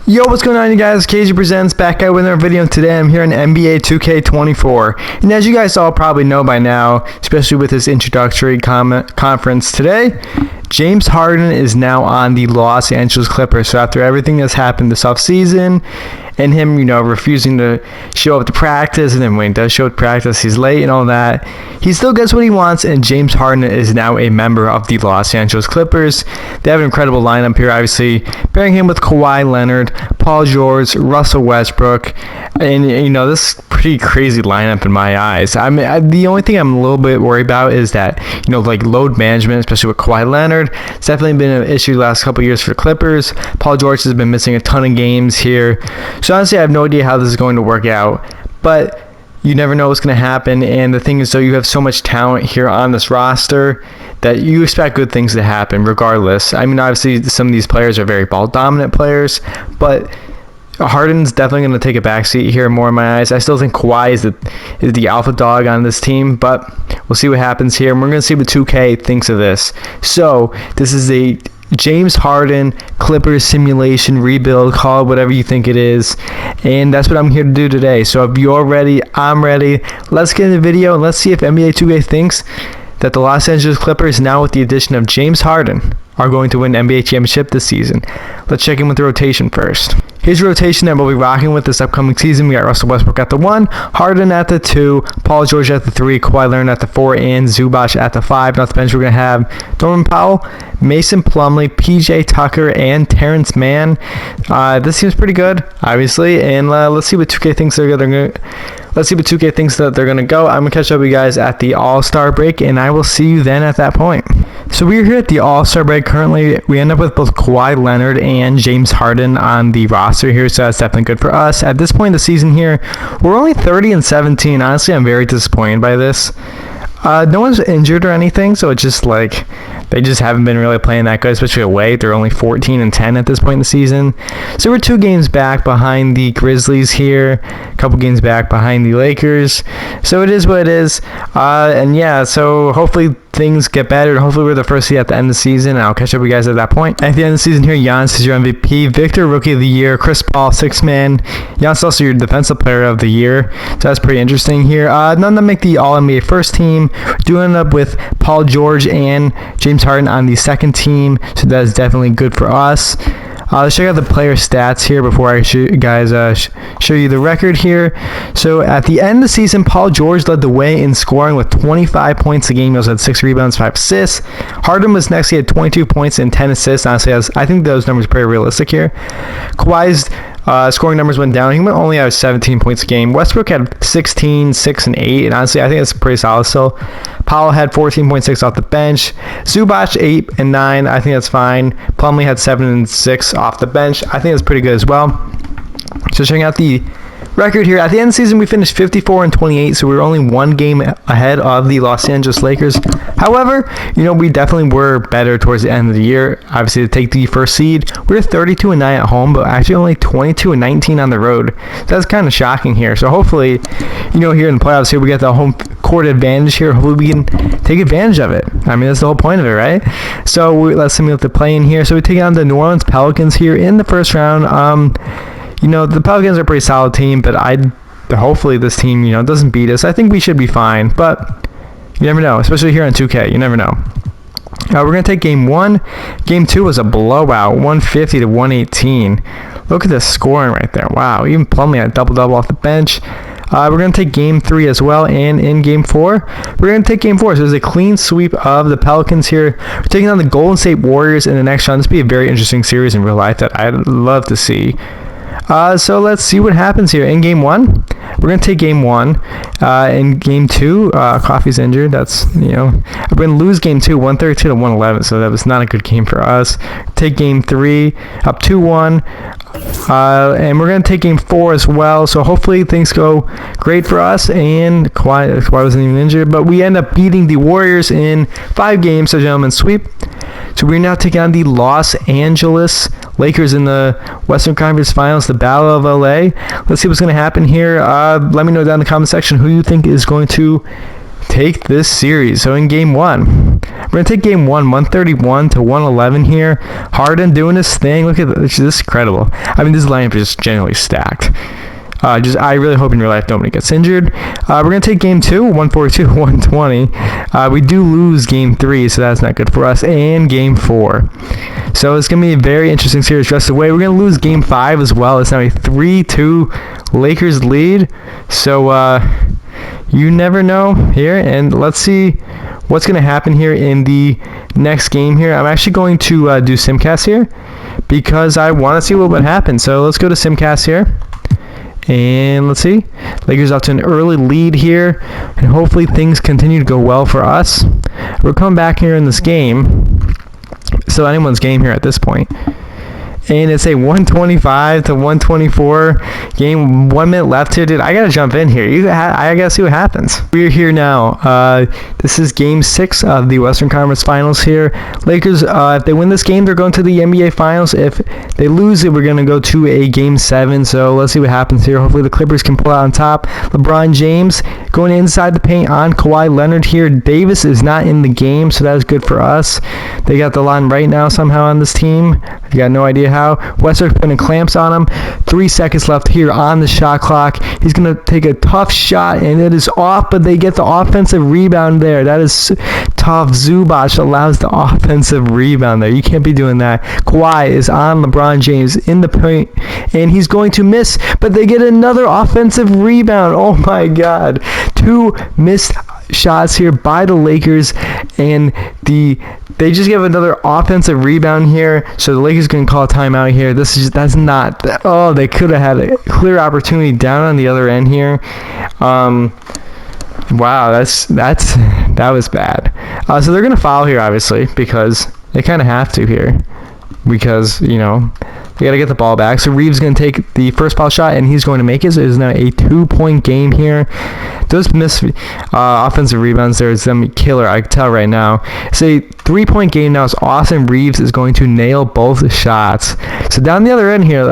Yo, what's going on, you guys? KG Presents back out with another video. Today I'm here in NBA2K24. And as you guys all probably know by now, especially with this introductory conference today, James Harden is now on the Los Angeles Clippers. So after everything that's happened this offseason, and him, refusing to show up to practice, and then when he does show up to practice, he's late and all that, he still gets what he wants, and James Harden is now a member of the Los Angeles Clippers. They have an incredible lineup here, obviously, pairing him with Kawhi Leonard, Paul George, Russell Westbrook, and, this is pretty crazy lineup in my eyes. The only thing I'm a little bit worried about is that, load management, especially with Kawhi Leonard. It's definitely been an issue the last couple years for the Clippers. Paul George has been missing a ton of games here. So honestly, I have no idea how this is going to work out, but you never know what's going to happen. And the thing is, though, you have so much talent here on this roster that you expect good things to happen regardless. Obviously, some of these players are very ball-dominant players, but Harden's definitely going to take a backseat here more in my eyes. I still think Kawhi is the alpha dog on this team, but we'll see what happens here. And we're going to see what 2K thinks of this. So this is a James Harden Clippers simulation rebuild, call it whatever you think it is, and that's what I'm here to do today. So if you're ready, I'm ready. Let's get in the video and let's see if NBA 2K thinks that the Los Angeles Clippers, now with the addition of James Harden, are going to win the NBA championship this season. Let's check in with the rotation first. Here's the rotation that we'll be rocking with this upcoming season. We got Russell Westbrook at the 1, Harden at the 2, Paul George at the 3, Kawhi Leonard at the 4, and Zubac at the 5. Off the bench, we're going to have Norman Powell, Mason Plumlee, PJ Tucker, and Terrence Mann. This seems pretty good, obviously, and let's see what 2K thinks they're going to. Let's see what 2K thinks that they're going to go. I'm going to catch up with you guys at the All-Star break, and I will see you then at that point. So we're here at the All-Star break. Currently, we end up with both Kawhi Leonard and James Harden on the roster here, so that's definitely good for us. At this point in the season here, we're only 30-17. Honestly, I'm very disappointed by this. No one's injured or anything, so it's just they just haven't been really playing that good, especially away. They're only 14-10 at this point in the season. So we're 2 games back behind the Grizzlies here, a couple games back behind the Lakers. So it is what it is. And yeah, so hopefully things get better. Hopefully we're the first seed at the end of the season, and I'll catch up with you guys at that point. At the end of the season here, Giannis is your MVP, Victor Rookie of the Year, Chris Paul 6th man. Giannis is also your Defensive Player of the Year, so that's pretty interesting here. None of them make the All-NBA first team. We do end up with Paul George and James Harden on the second team, so that is definitely good for us. Let's check out the player stats here before I show you the record here. So at the end of the season, Paul George led the way in scoring with 25 points a game. He also had 6 rebounds, 5 assists. Harden was next. He had 22 points and 10 assists. Honestly, I think those numbers are pretty realistic here. Kawhi's scoring numbers went down. He only had 17 points a game. Westbrook had 16, 6, and 8. And honestly, I think that's pretty solid still. Powell had 14.6 off the bench. Zubac 8 and 9. I think that's fine. Plumlee had 7 and 6 off the bench. I think that's pretty good as well. So checking out the record here. At the end of the season, we finished 54-28, so we were only 1 game ahead of the Los Angeles Lakers. However, we definitely were better towards the end of the year. Obviously, to take the first seed, we were 32-9 at home, but actually only 22-19 on the road. So that's kind of shocking here. So hopefully, here in the playoffs here, we get the home court advantage here. Hopefully, we can take advantage of it. That's the whole point of it, right? So let's simulate the play in here. So we take on the New Orleans Pelicans here in the first round. The Pelicans are a pretty solid team, but hopefully this team, doesn't beat us. I think we should be fine, but you never know, especially here on 2K. You never know. We're going to take game 1. Game 2 was a blowout, 150-118. Look at the scoring right there. Wow, even Plumlee had a double-double off the bench. We're going to take game 3 as well, and in game 4, we're going to take game 4. So there's a clean sweep of the Pelicans here. We're taking on the Golden State Warriors in the next round. This will be a very interesting series in real life that I'd love to see. So let's see what happens here. In game 1, we're going to take game 1. In game 2, Coffey's injured. That's, we're going to lose game 2, 132-111. So that was not a good game for us. Take game 3, up 2-1. And we're going to take game 4 as well. So hopefully things go great for us. And Kawhi wasn't even injured. But we end up beating the Warriors in 5 games. So gentlemen, sweep. So we're now taking on the Los Angeles Lakers in the Western Conference Finals, the Battle of LA. Let's see what's going to happen here. Let me know down in the comment section who you think is going to take this series. So in game one, we're going to take game one, 131 to 111 here. Harden doing his thing. Look at this. This is incredible. I mean, this lineup is just generally stacked. I really hope in real life nobody gets injured. We're going to take game two, 142 to 120. We do lose game three, so that's not good for us. And game four. So it's going to be a very interesting series rest of the way. We're going to lose game five as well. It's now a 3-2 Lakers lead. So you never know here. And let's see what's going to happen here in the next game here. I'm actually going to do Simcast here because I want to see what would happen. So let's go to Simcast here. And let's see. Lakers off to an early lead here. And hopefully things continue to go well for us. We're coming back here in this game. Still anyone's game here at this point. And it's a 125 to 124 game. 1 minute left here, dude. I gotta jump in here. I gotta see what happens. We're here now. This is game 6 of the Western Conference Finals here. Lakers, if they win this game, they're going to the NBA Finals. If they lose it, we're gonna go to a game 7. So let's see what happens here. Hopefully the Clippers can pull out on top. LeBron James going inside the paint on Kawhi Leonard here. Davis is not in the game, so that is good for us. They got the line right now somehow on this team. I got no idea how. Westbrook putting clamps on him. 3 seconds left here on the shot clock. He's going to take a tough shot, and it is off, but they get the offensive rebound there. That is tough. Zubac allows the offensive rebound there. You can't be doing that. Kawhi is on LeBron James in the paint, and he's going to miss, but they get another offensive rebound. Oh, my God. 2 missed shots here by the Lakers, and they just give another offensive rebound here, so the Lakers can call a timeout here. That's not. Oh, they could have had a clear opportunity down on the other end here. Wow, that was bad. So they're gonna foul here, obviously, because they kind of have to here, because they got to get the ball back. So Reeves is going to take the first foul shot, and he's going to make it. So it is now a 2-point game here. Those missed offensive rebounds there is them killer. I can tell right now. It's a 3-point game now. So Austin Reeves is going to nail both the shots. So down the other end here,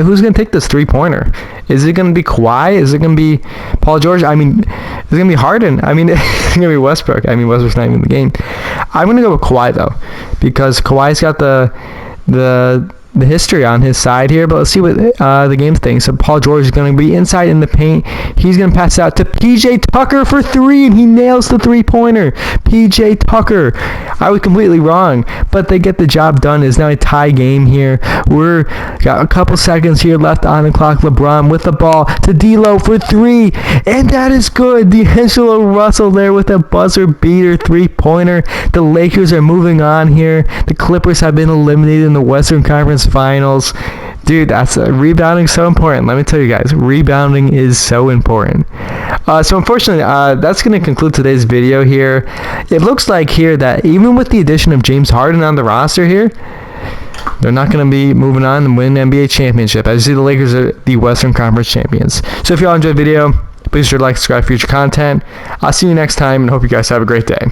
who's going to take this 3-pointer? Is it going to be Kawhi? Is it going to be Paul George? I mean, is it going to be Harden? I mean, it's going to be Westbrook. I mean, Westbrook's not even in the game. I'm going to go with Kawhi, though, because Kawhi's got the history on his side here, but let's see what the game thinks. So Paul George is going to be inside in the paint. He's going to pass it out to P.J. Tucker for 3, and he nails the 3-pointer. P.J. Tucker. I was completely wrong, but they get the job done. It's now a tie game here. We're got a couple seconds here left on the clock. LeBron with the ball to D'Lo for 3, and that is good. D'Angelo Russell there with a buzzer beater 3-pointer. The Lakers are moving on here. The Clippers have been eliminated in the Western Conference Finals. Dude, that's rebounding so important. Let me tell you guys, rebounding is so important. So unfortunately, that's going to conclude today's video here. It looks like here that even with the addition of James Harden on the roster here, they're not going to be moving on and win the NBA championship. As you see, the Lakers are the Western Conference champions. So if y'all enjoyed the video, please sure to like, subscribe for future content. I'll see you next time, and hope you guys have a great day.